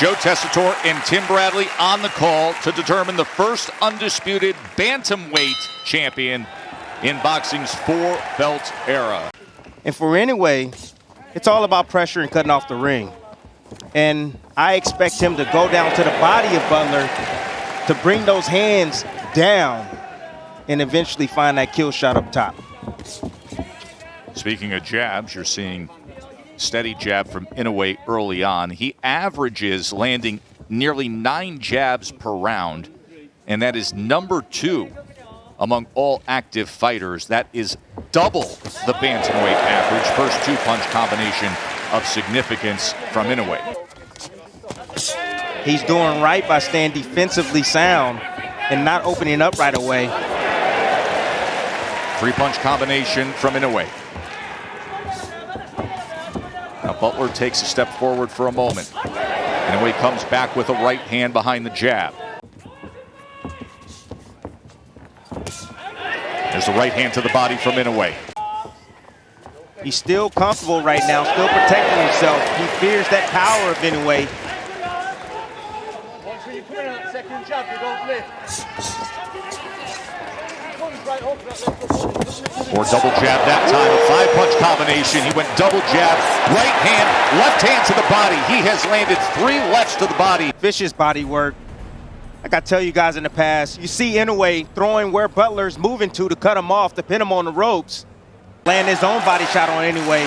Joe Tessitore and Tim Bradley on the call to determine the first undisputed Bantamweight champion in boxing's four-belt era. And for Inoue, it's all about pressure and cutting off the ring. And I expect him to go down to the body of Butler to bring those hands down and eventually find that kill shot up top. Speaking of jabs, you're seeing steady jab from Inoue early on. He averages landing nearly 9 jabs per round, and that is number 2 among all active fighters. That is double the bantamweight average. First 2-punch combination of significance from Inoue. He's doing right by staying defensively sound and not opening up right away. 3-punch combination from Inoue. Now Butler takes a step forward for a moment. Inoue comes back with a right hand behind the jab. There's the right hand to the body from Inoue. He's still comfortable right now, still protecting himself. He fears that power of Inoue. Or double jab that time, a 5-punch combination. He went double jab, right hand, left hand to the body. He has landed 3 lefts to the body. Vicious body work. Like I tell you guys in the past, you see Inoue throwing where Butler's moving to cut him off, to pin him on the ropes. Land his own body shot on Inoue.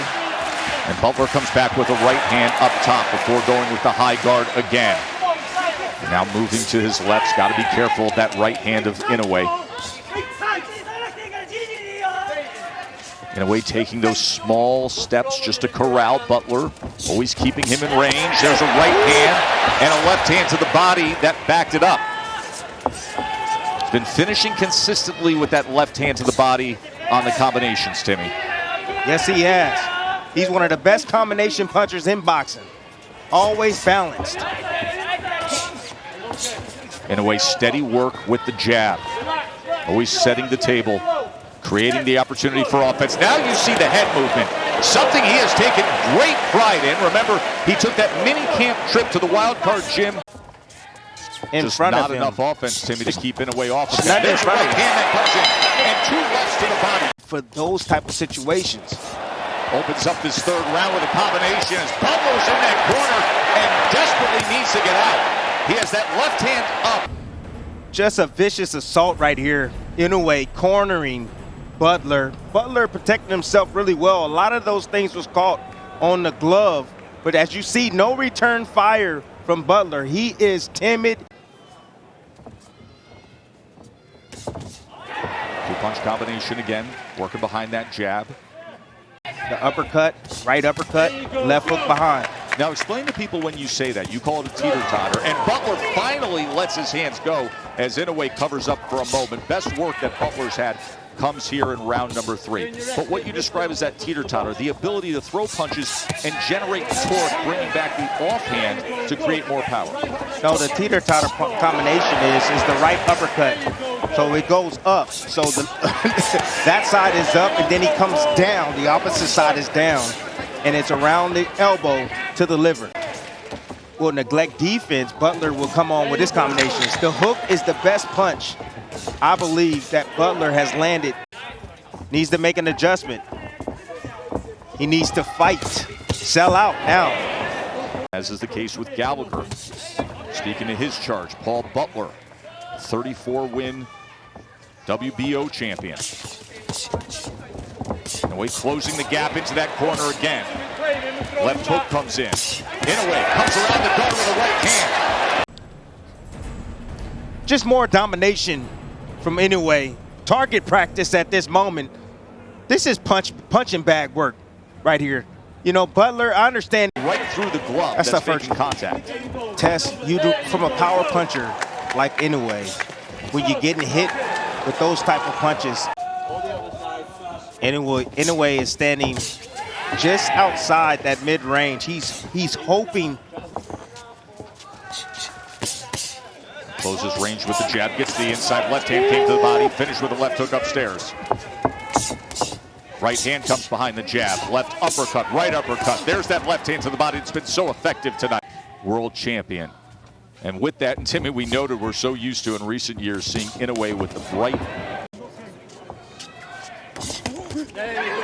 And Butler comes back with a right hand up top before going with the high guard again. And now moving to his left. Got to be careful of that right hand of Inoue. Inoue taking those small steps just to corral Butler, always keeping him in range. There's a right hand and a left hand to the body that backed it up. He's been finishing consistently with that left hand to the body on the combinations, Timmy. Yes, he has. He's one of the best combination punchers in boxing. Always balanced. Inoue steady work with the jab. Always setting the table, creating the opportunity for offense. Now you see the head movement, something he has taken great pride in. Remember, he took that mini camp trip to the wild card gym. Just not enough offense, Timmy, to keep Inoue off of that. There's a right hand that comes in, and 2 lefts to the body. For those type of situations. Opens up this 3rd round with a combination as Butler's in that corner and desperately needs to get out. He has that left hand up. Just a vicious assault right here. Inoue cornering Butler. Butler protecting himself really well. A lot of those things was caught on the glove. But as you see, no return fire from Butler. He is timid. 2-punch combination again, working behind that jab. The uppercut, right uppercut, left hook behind. Now explain to people when you say that. You call it a teeter-totter. And Butler finally lets his hands go as Inoue covers up for a moment. Best work that Butler's had comes here in round number 3. But what you describe as that teeter-totter, the ability to throw punches and generate torque, bringing back the offhand to create more power. No, the teeter-totter combination is the right uppercut. So it goes up. So that side is up, and then he comes down. The opposite side is down, and it's around the elbow to the liver. Will neglect defense, Butler will come on with this combination. The hook is the best punch I believe that Butler has landed. Needs to make an adjustment. He needs to fight. Sell out now. As is the case with Gallagher. Speaking of his charge, Paul Butler, 34-win WBO champion. Inoue closing the gap into that corner again. Left hook comes in. Inoue comes around the guard with a right hand. Just more domination from Inoue. Target practice at this moment. This is punching bag work right here. You know, Butler, I understand. Right through the glove. That's making contact. Test, you do from a power puncher like Inoue. When you're getting hit with those type of punches, Inoue is standing just outside that mid-range. He's hoping. Closes range with the jab, gets the inside left hand, came to the body, finished with a left hook upstairs. Right hand comes behind the jab, left uppercut, right uppercut. There's that left hand to the body. It's been so effective tonight. world champion. And with that, and Timmy, we noted we're so used to in recent years seeing Inoue with the right.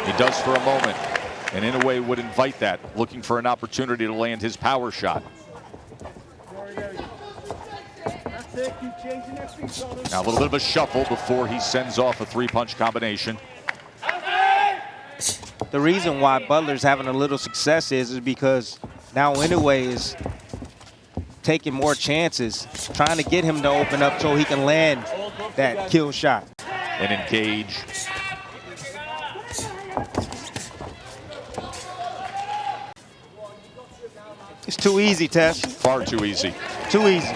He does for a moment, and Inoue would invite that, looking for an opportunity to land his power shot. Now a little bit of a shuffle before he sends off a three-punch combination. The reason why Butler's having a little success is because now Inoue is taking more chances, trying to get him to open up so he can land that kill shot. And engage. It's too easy, Tess. Far too easy. Too easy.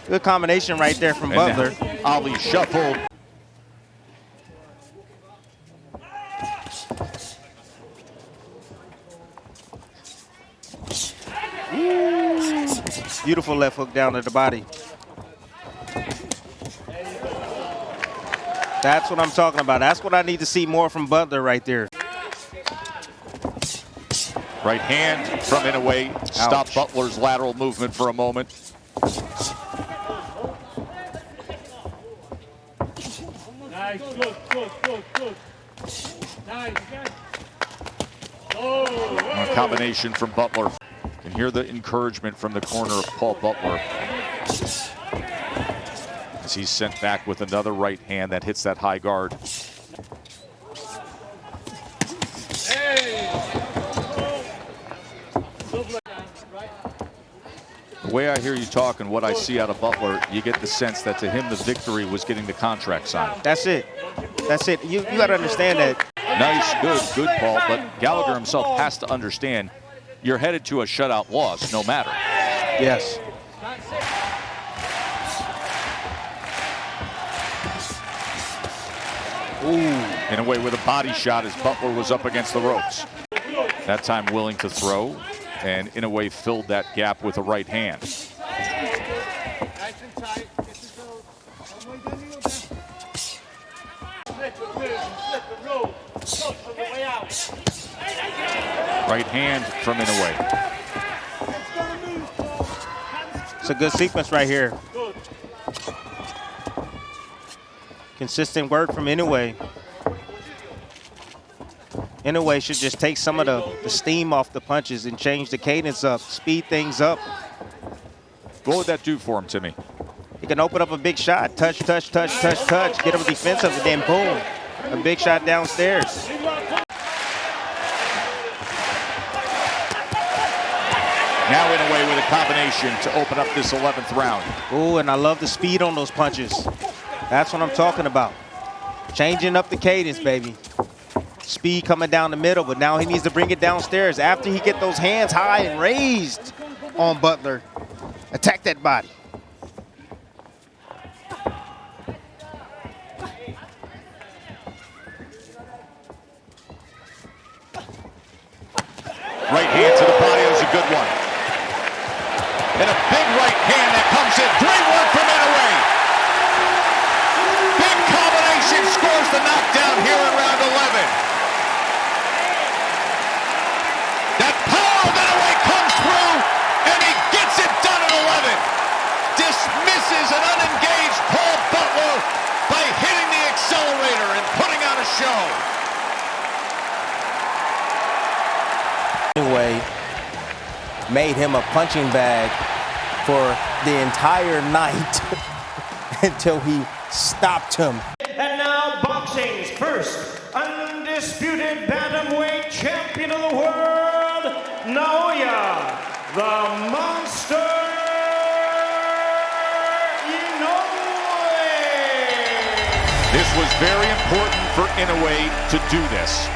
Good combination right there from Butler. Ali shuffled. Beautiful left hook down to the body. That's what I'm talking about. That's what I need to see more from Butler right there. Right hand from Inoue. Stop Butler's lateral movement for a moment. Nice, good. Nice. Oh. A combination from Butler. You can hear the encouragement from the corner of Paul Butler as he's sent back with another right hand that hits that high guard. The way I hear you talk and what I see out of Butler, you get the sense that to him the victory was getting the contract signed. That's it. That's it. You got to understand that. Nice, good, Paul. But Gallagher himself has to understand you're headed to a shutout loss no matter. Yes. Ooh. Inoue with a body shot as Butler was up against the ropes. That time willing to throw, and Inoue filled that gap with a right hand. Right hand from Inoue. It's a good sequence right here. Consistent work from Inoue. Inoue should just take some of the steam off the punches and change the cadence up, speed things up. What would that do for him, Timmy? He can open up a big shot, touch, get him defensive, and then boom, a big shot downstairs. Now Inoue with a combination to open up this 11th round. Ooh, and I love the speed on those punches. That's what I'm talking about. Changing up the cadence, baby. Speed coming down the middle, but now he needs to bring it downstairs after he get those hands high and raised on Butler. Attack that body. Right hand to the body, that was a good one. And a big right hand that comes in. Great work from Inoue. Big combination scores the knockdown here in round 11. That power of Inoue comes through, and he gets it done at 11. Dismisses an unengaged Paul Butler by hitting the accelerator and putting on a show. Inoue made him a punching bag for the entire night until he stopped him. And now boxing's first undisputed bantamweight champion of the world, Naoya the Monster Inoue. This was very important for Inoue to do this.